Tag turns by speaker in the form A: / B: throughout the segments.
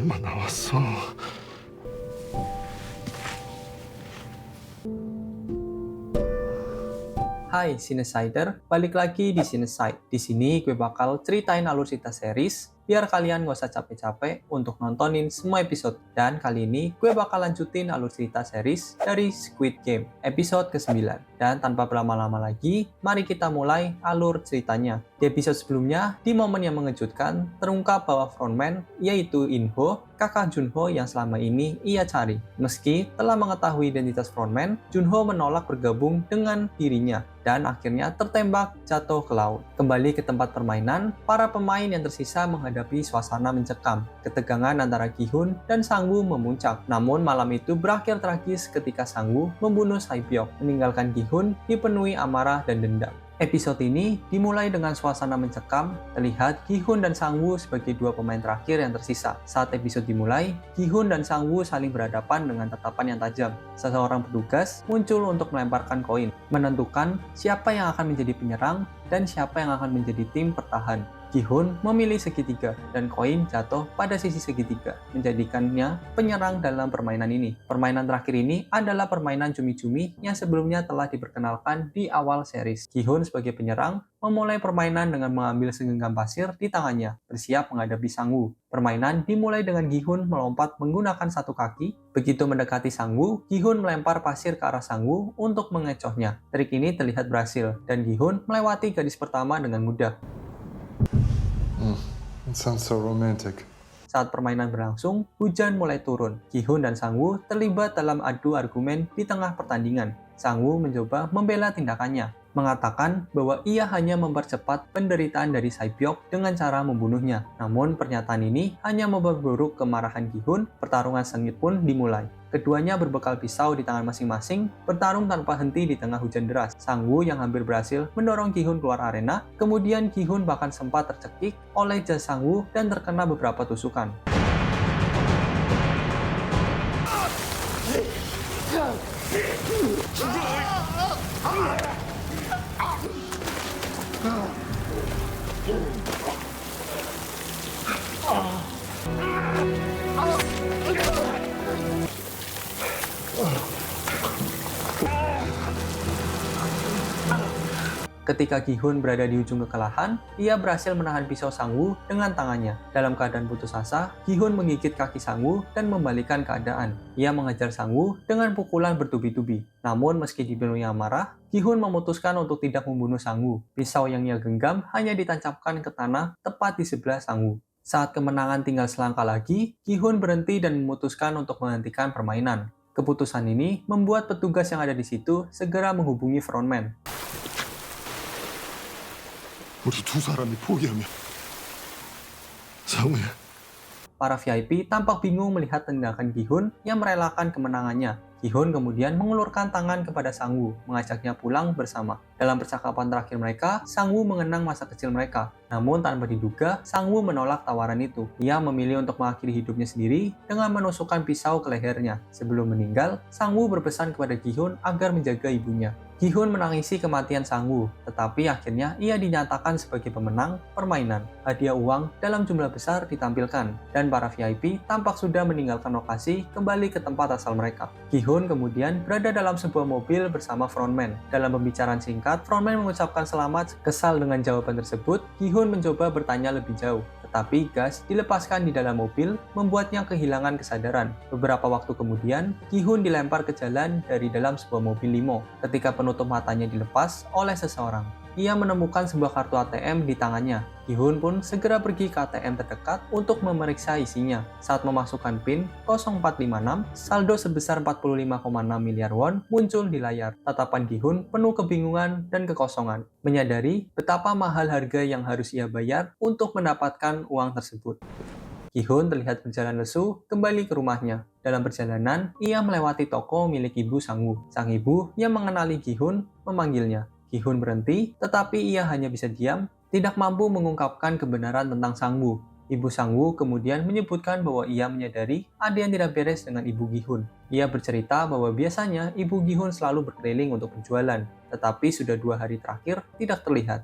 A: 얼마 나왔어?
B: Hai Cinesider, balik lagi di Cineside. Di sini gue bakal ceritain alur cerita series biar kalian gak usah capek-capek untuk nontonin semua episode. Dan kali ini gue bakal lanjutin alur cerita series dari Squid Game, episode ke-9. Dan tanpa berlama-lama lagi, mari kita mulai alur ceritanya. Di episode sebelumnya, di momen yang mengejutkan, terungkap bahwa frontman, yaitu In-ho, kakak Junho yang selama ini ia cari. Meski telah mengetahui identitas frontman, Junho menolak bergabung dengan dirinya dan akhirnya tertembak jatuh ke laut. Kembali ke tempat permainan, para pemain yang tersisa menghadapi suasana mencekam. Ketegangan antara Gi-hun dan Sang-woo memuncak. Namun malam itu berakhir tragis ketika Sang-woo membunuh Sae-byok, meninggalkan Gi-hun dipenuhi amarah dan dendam. Episode ini dimulai dengan suasana mencekam, terlihat Gi-hun dan Sang-woo sebagai dua pemain terakhir yang tersisa. Saat episode dimulai, Gi-hun dan Sang-woo saling berhadapan dengan tatapan yang tajam. Seseorang petugas muncul untuk melemparkan koin, menentukan siapa yang akan menjadi penyerang dan siapa yang akan menjadi tim pertahan. Gi-hun memilih segitiga, dan koin jatuh pada sisi segitiga, menjadikannya penyerang dalam permainan ini. Permainan terakhir ini adalah permainan cumi-cumi yang sebelumnya telah diperkenalkan di awal series. Gi-hun sebagai penyerang memulai permainan dengan mengambil segenggam pasir di tangannya, bersiap menghadapi Sang-woo. Permainan dimulai dengan Gi-hun melompat menggunakan satu kaki. Begitu mendekati Sang-woo, Gi-hun melempar pasir ke arah Sang-woo untuk mengecohnya. Trik ini terlihat berhasil, dan Gi-hun melewati garis pertama dengan mudah.
A: It sounds so romantic.
B: Saat permainan berlangsung, hujan mulai turun. Gi-hun dan Sang-woo terlibat dalam adu argumen di tengah pertandingan. Sang-woo mencoba membela tindakannya, mengatakan bahwa ia hanya mempercepat penderitaan dari Sae-byok dengan cara membunuhnya. Namun pernyataan ini hanya memperburuk kemarahan Gi-hun. Pertarungan sengit pun dimulai. Keduanya berbekal pisau di tangan masing-masing, bertarung tanpa henti di tengah hujan deras. Sang-woo yang hampir berhasil mendorong Gi-hun keluar arena, kemudian Gi-hun bahkan sempat tercekik oleh jas Sang-woo dan terkena beberapa tusukan. Ketika Gi-hun berada di ujung kekalahan, ia berhasil menahan pisau Sang-woo dengan tangannya. Dalam keadaan putus asa, Gi-hun menggigit kaki Sang-woo dan membalikan keadaan. Ia mengejar Sang-woo dengan pukulan bertubi-tubi. Namun meski dipenuhi amarah, Gi-hun memutuskan untuk tidak membunuh Sang-woo. Pisau yang ia genggam hanya ditancapkan ke tanah tepat di sebelah Sang-woo. Saat kemenangan tinggal selangkah lagi, Gi-hun berhenti dan memutuskan untuk menghentikan permainan. Keputusan ini membuat petugas yang ada di situ segera menghubungi frontman.
A: 우리 두 사람이 포기하면 상우야.
B: Para VIP tampak bingung melihat tindakan Gi-hun yang merelakan kemenangannya. Gi-hun kemudian mengulurkan tangan kepada Sang-woo, mengajaknya pulang bersama. Dalam percakapan terakhir mereka, Sang-woo mengenang masa kecil mereka. Namun tanpa diduga, Sang-woo menolak tawaran itu. Ia memilih untuk mengakhiri hidupnya sendiri dengan menusukkan pisau ke lehernya. Sebelum meninggal, Sang-woo berpesan kepada Gi-hun agar menjaga ibunya. Gi-hun menangisi kematian Sang-woo, tetapi akhirnya ia dinyatakan sebagai pemenang permainan. Hadiah uang dalam jumlah besar ditampilkan, dan para VIP tampak sudah meninggalkan lokasi kembali ke tempat asal mereka. Gi-hun kemudian berada dalam sebuah mobil bersama frontman. Dalam pembicaraan singkat, frontman mengucapkan selamat. Kesal dengan jawaban tersebut, Gi-hun mencoba bertanya lebih jauh. Tetapi gas dilepaskan di dalam mobil, membuatnya kehilangan kesadaran. Beberapa waktu kemudian, Gi-hun dilempar ke jalan dari dalam sebuah mobil limo. Ketika penutup matanya dilepas oleh seseorang, ia menemukan sebuah kartu ATM di tangannya. Gi-hun pun segera pergi ke ATM terdekat untuk memeriksa isinya. Saat memasukkan PIN 0456, saldo sebesar 45,6 miliar won muncul di layar. Tatapan Gi-hun penuh kebingungan dan kekosongan, menyadari betapa mahal harga yang harus ia bayar untuk mendapatkan uang tersebut. Gi-hun terlihat berjalan lesu kembali ke rumahnya. Dalam perjalanan, ia melewati toko milik ibu Sang-woo. Sang ibu yang mengenali Gi-hun memanggilnya. Gi-hun berhenti, tetapi ia hanya bisa diam, tidak mampu mengungkapkan kebenaran tentang Sang-woo. Ibu Sang-woo kemudian menyebutkan bahwa ia menyadari ada yang tidak beres dengan ibu Gi-hun. Ia bercerita bahwa biasanya ibu Gi-hun selalu berkeliling untuk berjualan, tetapi sudah 2 hari terakhir tidak terlihat.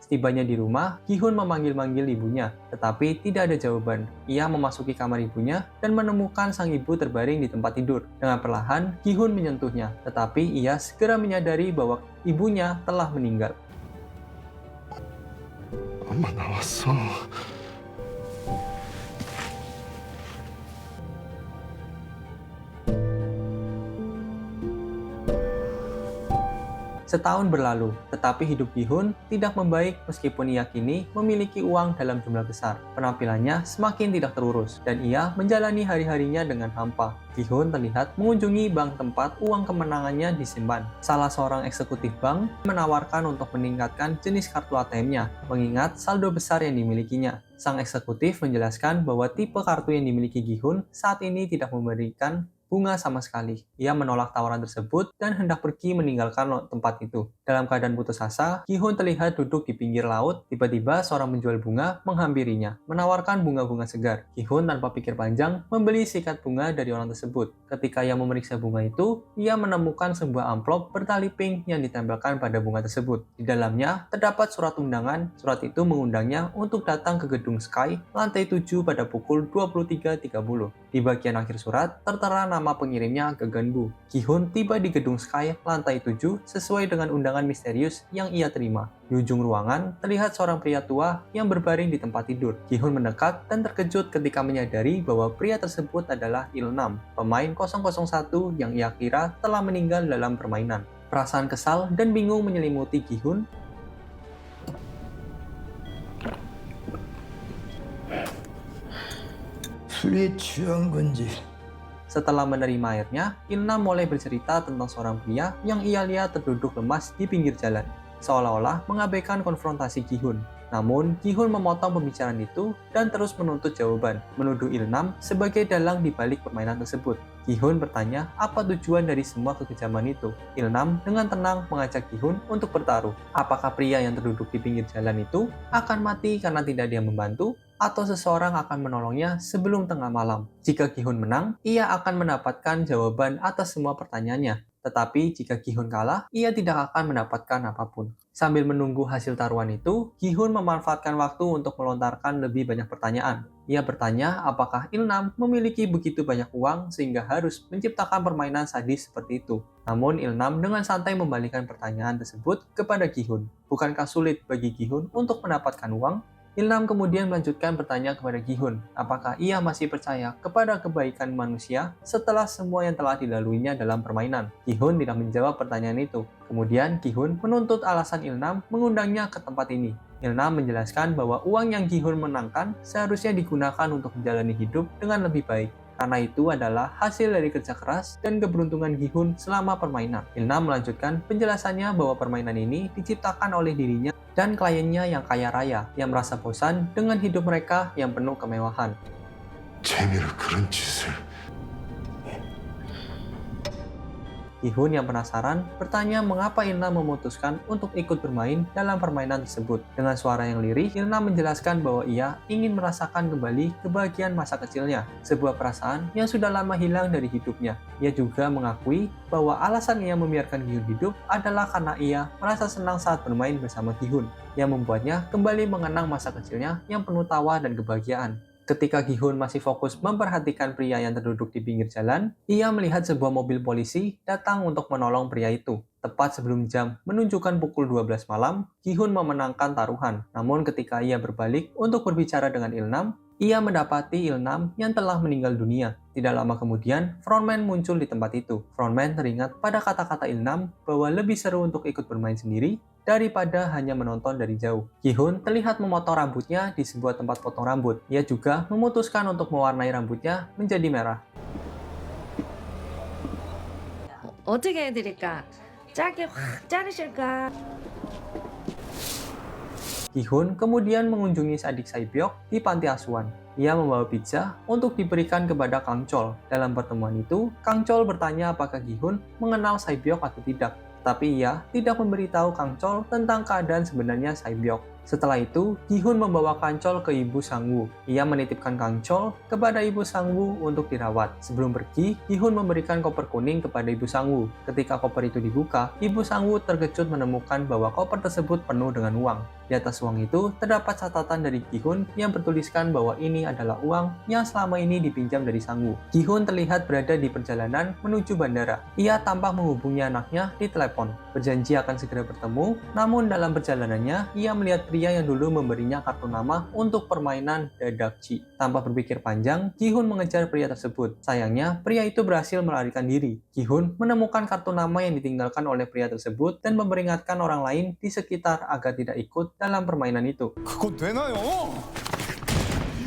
B: Setibanya di rumah, Gi-hun memanggil-manggil ibunya, tetapi tidak ada jawaban. Ia memasuki kamar ibunya dan menemukan sang ibu terbaring di tempat tidur. Dengan perlahan, Gi-hun menyentuhnya, tetapi ia segera menyadari bahwa ibunya telah meninggal.
A: 엄마 나왔어.
B: Setahun berlalu, tetapi hidup Gi-hun tidak membaik meskipun ia kini memiliki uang dalam jumlah besar. Penampilannya semakin tidak terurus, dan ia menjalani hari-harinya dengan hampa. Gi-hun terlihat mengunjungi bank tempat uang kemenangannya disimpan. Salah seorang eksekutif bank menawarkan untuk meningkatkan jenis kartu ATM-nya, mengingat saldo besar yang dimilikinya. Sang eksekutif menjelaskan bahwa tipe kartu yang dimiliki Gi-hun saat ini tidak memberikan bunga sama sekali. Ia menolak tawaran tersebut dan hendak pergi meninggalkan tempat itu. Dalam keadaan putus asa, Gi-hun terlihat duduk di pinggir laut. Tiba-tiba seorang penjual bunga menghampirinya, menawarkan bunga-bunga segar. Gi-hun tanpa pikir panjang membeli sikat bunga dari orang tersebut. Ketika ia memeriksa bunga itu, ia menemukan sebuah amplop bertali pink yang ditempelkan pada bunga tersebut. Di dalamnya terdapat surat undangan. Surat itu mengundangnya untuk datang ke gedung Sky lantai 7 pada pukul 23.30. Di bagian akhir surat tertera nama pengirimnya Gaganbu. Gi-hun tiba di gedung Sky lantai 7 sesuai dengan undangan misterius yang ia terima. Di ujung ruangan terlihat seorang pria tua yang berbaring di tempat tidur. Gi-hun mendekat dan terkejut ketika menyadari bahwa pria tersebut adalah Il-nam, pemain 001 yang ia kira telah meninggal dalam permainan. Perasaan kesal dan bingung menyelimuti Gi-hun.
C: 술이 취한 건지
B: Setelah menerima airnya, Il-nam mulai bercerita tentang seorang pria yang ia lihat terduduk lemas di pinggir jalan, seolah-olah mengabaikan konfrontasi Gi-hun. Namun, Gi-hun memotong pembicaraan itu dan terus menuntut jawaban, menuduh Il-nam sebagai dalang di balik permainan tersebut. Gi-hun bertanya apa tujuan dari semua kekejaman itu. Il-nam dengan tenang mengajak Gi-hun untuk bertaruh. Apakah pria yang terduduk di pinggir jalan itu akan mati karena tidak ada yang membantu, atau seseorang akan menolongnya sebelum tengah malam? Jika Gi-hun menang, ia akan mendapatkan jawaban atas semua pertanyaannya. Tetapi jika Gi-hun kalah, ia tidak akan mendapatkan apapun. Sambil menunggu hasil taruhan itu, Gi-hun memanfaatkan waktu untuk melontarkan lebih banyak pertanyaan. Ia bertanya apakah Il-nam memiliki begitu banyak uang sehingga harus menciptakan permainan sadis seperti itu. Namun Il-nam dengan santai membalikan pertanyaan tersebut kepada Gi-hun. Bukankah sulit bagi Gi-hun untuk mendapatkan uang? Il-nam kemudian melanjutkan bertanya kepada Gi-hun, apakah ia masih percaya kepada kebaikan manusia setelah semua yang telah dilaluinya dalam permainan. Gi-hun tidak menjawab pertanyaan itu. Kemudian Gi-hun menuntut alasan Il-nam mengundangnya ke tempat ini. Il-nam menjelaskan bahwa uang yang Gi-hun menangkan seharusnya digunakan untuk menjalani hidup dengan lebih baik. Karena itu adalah hasil dari kerja keras dan keberuntungan Gi-hun selama permainan. Il-nam melanjutkan penjelasannya bahwa permainan ini diciptakan oleh dirinya dan kliennya yang kaya raya, yang merasa bosan dengan hidup mereka yang penuh kemewahan.
A: 재미로 그런 짓을.
B: Gi-hun yang penasaran bertanya mengapa Il-nam memutuskan untuk ikut bermain dalam permainan tersebut. Dengan suara yang lirih, Il-nam menjelaskan bahwa ia ingin merasakan kembali kebahagiaan masa kecilnya, sebuah perasaan yang sudah lama hilang dari hidupnya. Ia juga mengakui bahwa alasan ia membiarkan Gi-hun hidup adalah karena ia merasa senang saat bermain bersama Gi-hun, yang membuatnya kembali mengenang masa kecilnya yang penuh tawa dan kebahagiaan. Ketika Gi-hun masih fokus memperhatikan pria yang terduduk di pinggir jalan, ia melihat sebuah mobil polisi datang untuk menolong pria itu. Tepat sebelum jam menunjukkan pukul 12 malam, Gi-hun memenangkan taruhan. Namun ketika ia berbalik untuk berbicara dengan Il-nam, ia mendapati Il-nam yang telah meninggal dunia. Tidak lama kemudian, frontman muncul di tempat itu. Frontman teringat pada kata-kata Il-nam bahwa lebih seru untuk ikut bermain sendiri daripada hanya menonton dari jauh. Gi-hun terlihat memotong rambutnya di sebuah tempat potong rambut. Ia juga memutuskan untuk mewarnai rambutnya menjadi merah.
D: 어떻게 해드릴까? 짧게 확 자르실까?
B: Gi-hun kemudian mengunjungi adik Sae-byok di panti asuhan. Ia membawa pizza untuk diberikan kepada Kang Chol. Dalam pertemuan itu, Kang Chol bertanya apakah Gi-hun mengenal Sae-byok atau tidak. Tapi ia tidak memberitahu Kang Chol tentang keadaan sebenarnya Sae-byok. Setelah itu, Gi-hun membawa Kang-chol ke ibu Sang-woo. Ia menitipkan Kang-chol kepada ibu Sang-woo untuk dirawat. Sebelum pergi, Gi-hun memberikan koper kuning kepada ibu Sang-woo. Ketika koper itu dibuka, ibu Sang-woo terkejut menemukan bahwa koper tersebut penuh dengan uang. Di atas uang itu terdapat catatan dari Gi-hun yang bertuliskan bahwa ini adalah uang yang selama ini dipinjam dari Sang-woo. Gi-hun terlihat berada di perjalanan menuju bandara. Ia tampak menghubungi anaknya di telepon, berjanji akan segera bertemu. Namun dalam perjalanannya, ia melihat pria yang dulu memberinya kartu nama untuk permainan Dadakji. Tanpa berpikir panjang, Gi-hun mengejar pria tersebut. Sayangnya, pria itu berhasil melarikan diri. Gi-hun menemukan kartu nama yang ditinggalkan oleh pria tersebut dan memperingatkan orang lain di sekitar agar tidak ikut dalam permainan itu.
C: 그건 되나요?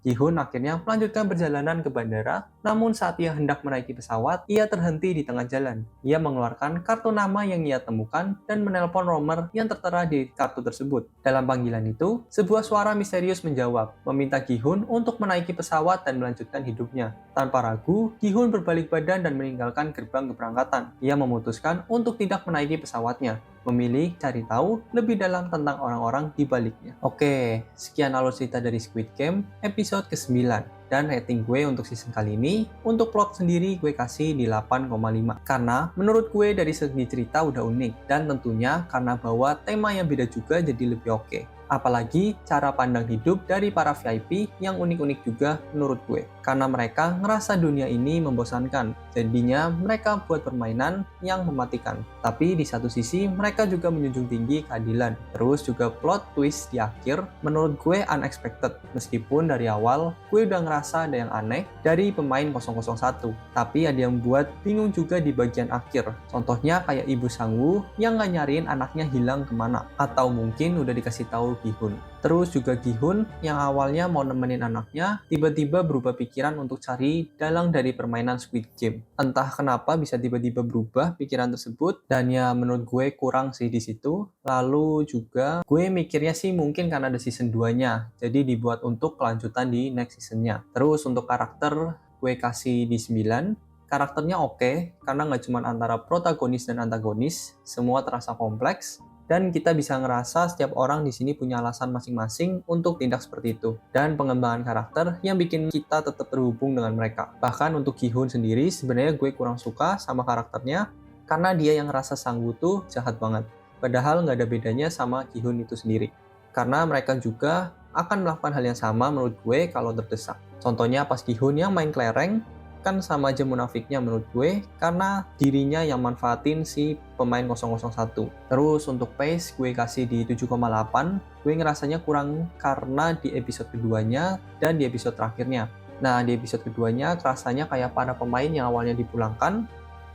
B: Gi-hun akhirnya melanjutkan perjalanan ke bandara, namun saat ia hendak menaiki pesawat, ia terhenti di tengah jalan. Ia mengeluarkan kartu nama yang ia temukan dan menelpon nomor yang tertera di kartu tersebut. Dalam panggilan itu, sebuah suara misterius menjawab, meminta Gi-hun untuk menaiki pesawat dan melanjutkan hidupnya. Tanpa ragu, Gi-hun berbalik badan dan meninggalkan gerbang keberangkatan. Ia memutuskan untuk tidak menaiki pesawatnya, memilih cari tahu lebih dalam tentang orang-orang di baliknya. Oke, sekian alur cerita dari Squid Game episode ke-9. Dan rating gue untuk season kali ini, untuk plot sendiri gue kasih di 8,5. Karena menurut gue dari segi cerita udah unik, dan tentunya karena bawa tema yang beda juga jadi lebih oke. Apalagi cara pandang hidup dari para VIP yang unik-unik juga menurut gue. Karena mereka ngerasa dunia ini membosankan, jadinya mereka buat permainan yang mematikan. Tapi di satu sisi mereka juga menjunjung tinggi keadilan. Terus juga plot twist di akhir menurut gue unexpected. Meskipun dari awal gue udah ngerasa ada yang aneh dari pemain 001. Tapi ada yang buat bingung juga di bagian akhir. Contohnya kayak ibu Sang-woo yang nggak nyariin anaknya hilang kemana. Atau mungkin udah dikasih tahu Gi-hun. Terus juga Gi-hun yang awalnya mau nemenin anaknya, tiba-tiba berubah pikiran untuk cari dalang dari permainan Squid Game. Entah kenapa bisa tiba-tiba berubah pikiran tersebut, dan ya menurut gue kurang sih di situ. Lalu juga gue mikirnya sih mungkin karena ada season 2-nya, jadi dibuat untuk kelanjutan di next season-nya. Terus untuk karakter gue kasih di 9. Karakternya oke, karena nggak cuma antara protagonis dan antagonis, semua terasa kompleks. Dan kita bisa ngerasa setiap orang di sini punya alasan masing-masing untuk tindak seperti itu. Dan pengembangan karakter yang bikin kita tetap terhubung dengan mereka. Bahkan untuk Gi-hun sendiri, sebenarnya gue kurang suka sama karakternya, karena dia yang ngerasa Sang-woo tuh jahat banget. Padahal nggak ada bedanya sama Gi-hun itu sendiri. Karena mereka juga akan melakukan hal yang sama menurut gue kalau terdesak. Contohnya pas Gi-hun yang main kelereng, kan sama aja munafiknya menurut gue, karena dirinya yang manfaatin si pemain 001. Terus untuk pace gue kasih di 7,8. Gue ngerasanya kurang karena di episode keduanya dan di episode terakhirnya. Nah di episode keduanya kerasanya kayak para pemain yang awalnya dipulangkan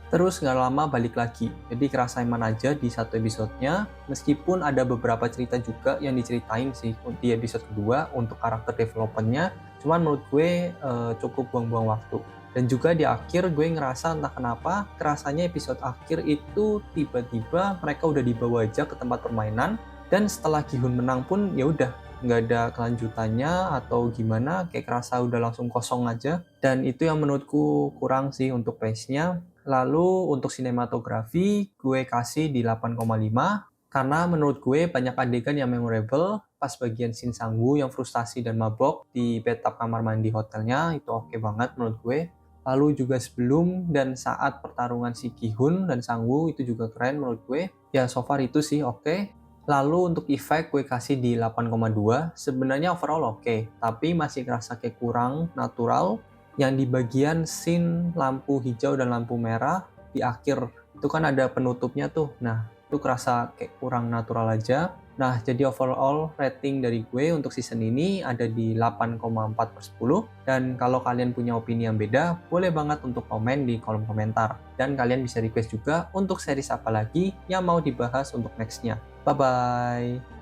B: terus nggak lama balik lagi. Jadi kerasa eman aja di satu episodenya, meskipun ada beberapa cerita juga yang diceritain sih di episode kedua untuk karakter developmentnya, cuman menurut gue cukup buang-buang waktu. Dan juga di akhir gue ngerasa entah kenapa kerasanya episode akhir itu tiba-tiba mereka udah dibawa aja ke tempat permainan, dan setelah Gi-hun menang pun ya udah nggak ada kelanjutannya atau gimana, kayak kerasa udah langsung kosong aja. Dan itu yang menurutku kurang sih untuk pace-nya. Lalu untuk sinematografi gue kasih di 8,5 karena menurut gue banyak adegan yang memorable. Pas bagian scene Sang-woo yang frustasi dan mabok di bathtub kamar mandi hotelnya itu oke banget menurut gue. Lalu juga sebelum dan saat pertarungan si Gi-hun dan Sang-woo itu juga keren menurut gue. Ya so far itu sih oke. Lalu untuk efek gue kasih di 8,2. Sebenarnya overall oke, tapi masih kerasa kayak kurang natural. Yang di bagian scene lampu hijau dan lampu merah di akhir itu kan ada penutupnya tuh. Nah itu kerasa kayak kurang natural aja. Nah, jadi overall rating dari gue untuk season ini ada di 8,4/10. Dan kalau kalian punya opini yang beda, boleh banget untuk komen di kolom komentar. Dan kalian bisa request juga untuk series apa lagi yang mau dibahas untuk next-nya. Bye-bye!